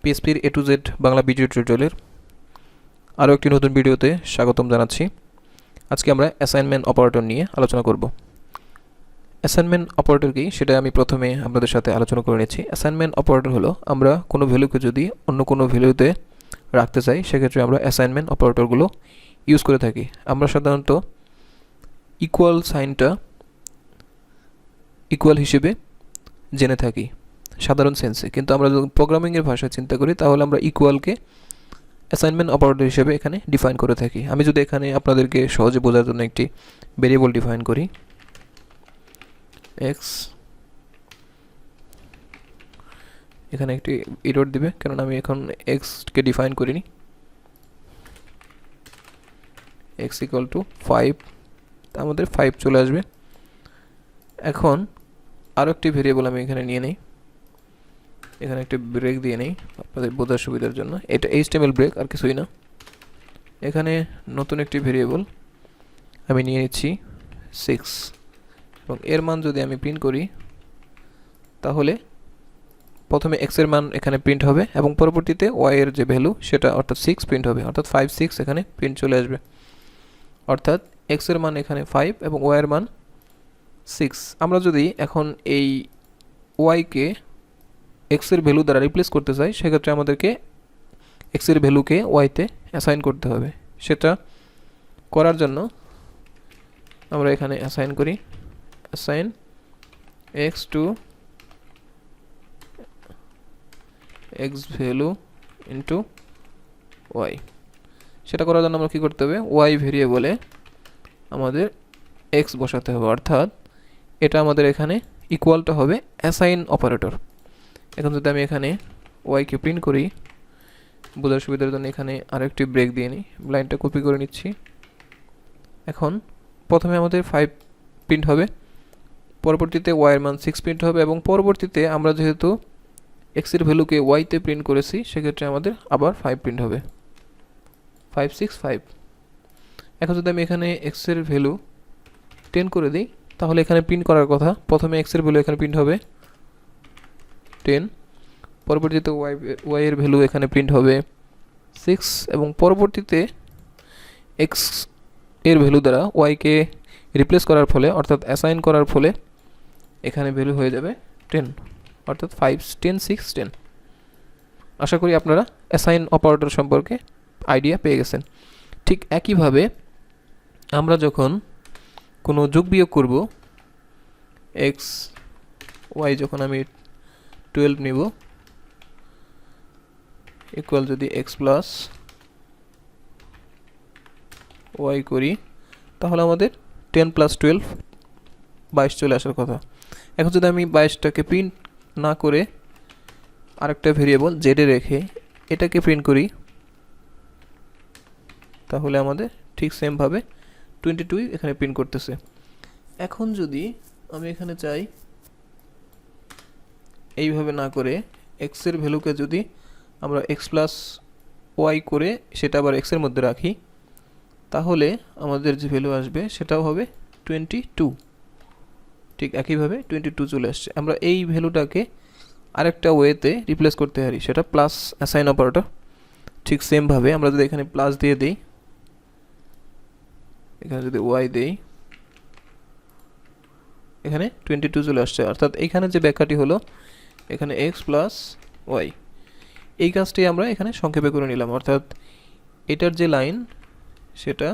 পিএইচপির A to Z Bangla video টিউটোরিয়ালের আরও একটি নতুন ভিডিওতে স্বাগতম জানাচ্ছি। আজকে আমরা অ্যাসাইনমেন্ট অপারেটর নিয়ে আলোচনা করব। অ্যাসাইনমেন্ট অপারেটর কি সেটা আমি প্রথমে আপনাদের সাথে আলোচনা করে নিচ্ছি। অ্যাসাইনমেন্ট অপারেটর হলো আমরা কোনো ভ্যালুকে যদি অন্য কোনো ভ্যালুতে রাখতে চাই সেক্ষেত্রে আমরা অ্যাসাইনমেন্ট অপারেটরগুলো ইউজ করে থাকি। আমরা সাধারণত ইকুয়াল সাইনটা ইকুয়াল হিসেবে জেনে থাকি সাধারণ সেন্সে, কিন্তু আমরা যদি প্রোগ্রামিংয়ের ভাষায় চিন্তা করি তাহলে আমরা ইকুয়ালকে অ্যাসাইনমেন্ট অপারেটর হিসেবে এখানে ডিফাইন করে থাকি। আমি যদি এখানে আপনাদেরকে সহজে বোঝার জন্য একটি ভেরিয়েবল ডিফাইন করি, এক্স, এখানে একটি এরর দিবে কারণ আমি এখন এক্সকে ডিফাইন করিনি। এক্স ইকুয়াল টু 5, আমাদের 5 চলে আসবে। এখন আরও একটি ভেরিয়েবল আমি এখানে নিয়ে নিই, এখানে একটি ব্রেক দিয়ে নেই আপনাদের বোঝার সুবিধার জন্য। এটা HTML ব্রেক, আর কিছুই না। এখানে নতুন একটি ভেরিয়েবল আমি নিয়ে নিচ্ছি 6, এবং এর মান যদি আমি প্রিন্ট করি তাহলে প্রথমে x এর মান এখানে প্রিন্ট হবে এবং পরবর্তীতে y এর যে ভ্যালু সেটা অর্থাৎ 6 প্রিন্ট হবে, অর্থাৎ 5 6 এখানে প্রিন্ট চলে আসবে। অর্থাৎ x এর মান এখানে 5 এবং y এর মান 6। আমরা যদি এখন এই y কে x এর ভ্যালু দ্বারা রিপ্লেস করতে চাই সেক্ষেত্রে আমাদেরকে x এর ভ্যালুকে y তে অ্যাসাইন করতে হবে। সেটা করার জন্য আমরা এখানে অ্যাসাইন করি, assign x to x value into y। সেটা করার জন্য আমরা কী করতে হবে, y ভেরিয়েবলে আমাদের x বসাতে হবে, অর্থাৎ এটা আমাদের এখানে ইকুয়ালটা হবে অ্যাসাইন অপারেটর। এখন যদি আমি এখানে y কে প্রিন্ট করি বোঝার সুবিধার জন্য এখানে আরেকটি ব্রেক দিয়ে নিই, লাইনটা কপি করে নিচ্ছি। এখন প্রথমে আমাদের 5 প্রিন্ট হবে, পরবর্তীতে y এর মান 6 প্রিন্ট হবে এবং পরবর্তীতে আমরা যেহেতু x এর ভ্যালুকে y তে প্রিন্ট করেছি সেক্ষেত্রে আমাদের আবার 5 প্রিন্ট হবে, 5 6 5। এখন যদি আমি এখানে x এর ভ্যালু 10 করে দিই তাহলে এখানে প্রিন্ট করার কথা প্রথমে x এর ভ্যালু এখানে প্রিন্ট হবে 10, পরবর্তীতে y এর ভ্যালু এখানে প্রিন্ট হবে 6 এবং পরবর্তীতে x এর ভ্যালু দ্বারা y কে রিপ্লেস করার ফলে অর্থাৎ অ্যাসাইন করার ফলে এখানে ভ্যালু হয়ে যাবে 10, অর্থাৎ 5 10 6 10। আশা করি আপনারা অ্যাসাইন অপারেটর সম্পর্কে আইডিয়া পেয়ে গেছেন। ঠিক একইভাবে আমরা যখন কোনো যোগ বিয়োগ করব, x y যখন আমি 12 নিব ইকুয়াল যদি x প্লাস y করি তাহলে আমাদের 10 প্লাস 12 22 চলে আসার কথা। এখন যদি আমি 22টাকে প্রিন্ট না করে আরেকটা ভেরিয়েবল z এ রেখে এটাকে প্রিন্ট করি তাহলে আমাদের ঠিক সেমভাবে 22 এখানে প্রিন্ট করতেছে। এখন যদি আমি এখানে চাই এইভাবে না করে x এর ভ্যালুকে যদি আমরা x প্লাস y করে সেটা আবার x এর মধ্যে রাখি তাহলে আমাদের যে ভ্যালু আসবে সেটাও হবে 22। ঠিক একইভাবে 22 চলে আসছে। আমরা এই ভ্যালুটাকে আরেকটা ওয়েতে রিপ্লেস করতে পারি, সেটা প্লাস অ্যাসাইন অপারেটর। ঠিক সেমভাবে আমরা যদি এখানে প্লাস দিয়ে দিই, এখানে যদি y দেই এখানে 22 চলে আসছে, অর্থাৎ এখানে যে ব্যাখ্যাটি হলো এখানে x প্লাস y। এই কাজটি আমরা এখানে সংক্ষেপে করে নিলাম, অর্থাৎ এটার যে লাইন সেটা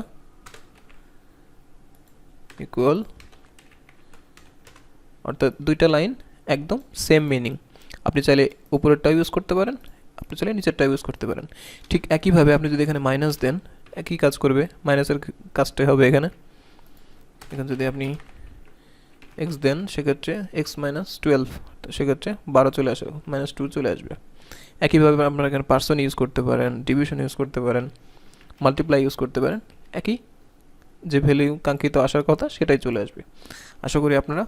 ইকুয়াল, অর্থাৎ দুইটা লাইন একদম সেম মিনিং। আপনি চাইলে উপরেরটা ইউজ করতে পারেন, আপনি চাইলে নিচেরটা ইউজ করতে পারেন। ঠিক একইভাবে আপনি যদি এখানে মাইনাস দেন একই কাজ করবে, মাইনাসের কাজটাই হবে এখানে। এখানে যদি আপনি x দেন সেক্ষেত্রে x মাইনাস 12, সেক্ষেত্রে 12 চলে আসবে, -2 চলে আসবে। একইভাবে আপনারা এখানে পার্সন ইউজ করতে পারেন, ডিভিশন ইউজ করতে পারেন, মাল্টিপ্লাই ইউজ করতে পারেন, একই যে ভ্যালু কাঙ্ক্ষিত আসার কথা সেটাই চলে আসবে। আশা করি আপনারা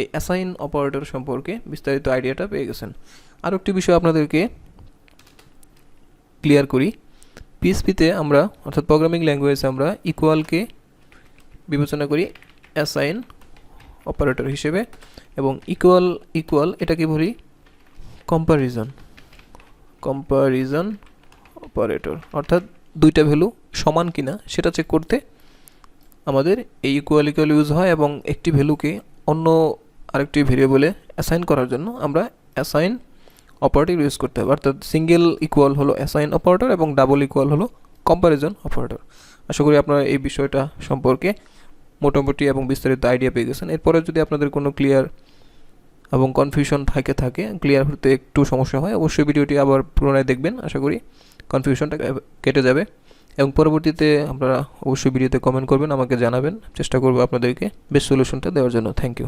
এই অ্যাসাইন অপারেটর সম্পর্কে বিস্তারিত আইডিয়াটা পেয়ে গেছেন। আরও একটি বিষয় আপনাদেরকে ক্লিয়ার করি, পিএইচপিতে আমরা অর্থাৎ প্রোগ্রামিং ল্যাঙ্গুয়েজে আমরা ইকুয়ালকে বিবেচনা করি অ্যাসাইন অপারেটর হিসেবে এবং ইকুয়াল এটাকে বলি কম্প্যারিজন। কম্পারিজন অপারেটর, অর্থাৎ দুইটা ভ্যালু সমান কিনা সেটা চেক করতে আমাদের এই ইকুয়াল ইকুয়াল ইউজ হয়, এবং একটি ভ্যালুকে অন্য আরেকটি ভেরিয়েবলে অ্যাসাইন করার জন্য আমরা অ্যাসাইন অপারেটর ইউজ করতে হবে। অর্থাৎ সিঙ্গেল ইকুয়াল হলো অ্যাসাইন অপারেটর এবং ডাবল ইকুয়াল হলো কম্পারিজন অপারেটর। আশা করি আপনারা এই বিষয়টা সম্পর্কে মোটামুটি এবং বিস্তারিত আইডিয়া পেয়ে গেছেন। এরপরে যদি আপনাদের কোনো ক্লিয়ার এবং কনফিউশন থাকে ক্লিয়ার হতে একটু সমস্যা হয়, অবশ্যই ভিডিওটি আবার পুনরায় দেখবেন। আশা করি কনফিউশনটা কেটে যাবে, এবং পরবর্তীতে আপনারা অবশ্যই ভিডিওতে কমেন্ট করবেন, আমাকে জানাবেন, চেষ্টা করবো আপনাদেরকে বেস্ট সলিউশনটা দেওয়ার জন্য। Thank you.